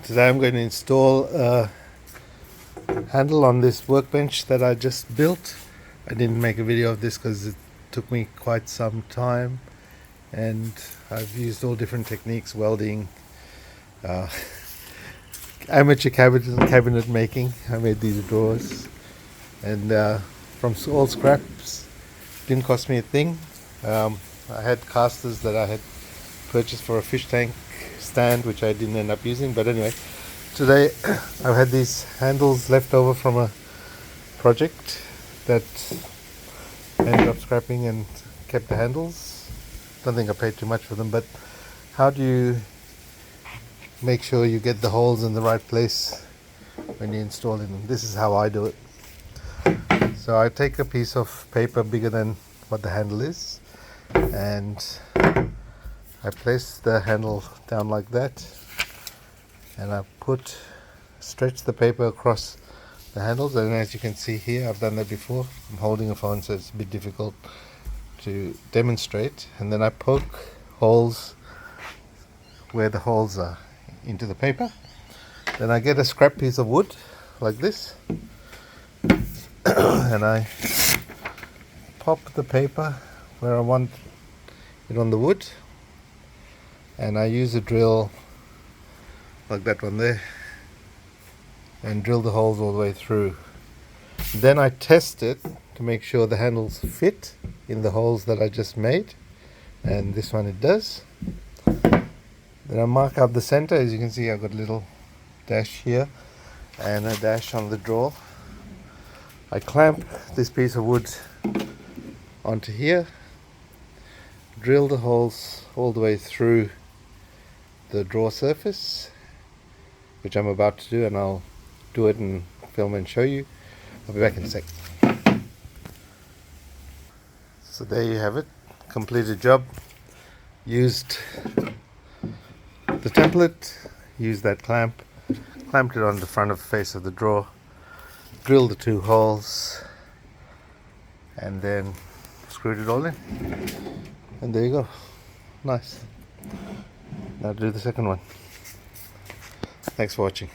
Today I'm going to install a handle on this workbench that I just built. I didn't make a video of this because it took me quite some time, and I've used all different techniques: welding, uh, amateur cabinet making. I made these drawers, and from all scraps. Didn't cost me a thing. I had casters that I had purchased for a fish tank stand, which I didn't end up using, but anyway, today I've had these handles left over from a project that ended up scrapping and kept the handles. Don't think I paid too much for them, but how do you make sure you get the holes in the right place when you're installing them? This is how I do it. So I take a piece of paper bigger than what the handle is, and I place the handle down like that, and I stretch the paper across the handles, and as you can see here, I've done that before. I'm holding a phone, so it's a bit difficult to demonstrate. And then I poke holes where the holes are into the paper. Then I get a scrap piece of wood like this, and I pop the paper where I want it on the wood, and I use a drill like that one there and drill the holes all the way through. Then I test it to make sure the handles fit in the holes that I just made, and this one it does. Then I mark out the center. As you can see, I've got a little dash here and a dash on the drawer. I clamp this piece of wood onto here, drill the holes all the way through the drawer surface, which I'm about to do, and I'll do it and film and show you. I'll be back in a sec. So there you have it, completed job. Used the template, used that clamped it on the front of the face of the drawer, drilled the two holes, and then screwed it all in, and there you go. Nice. Now do the second one. Thanks for watching.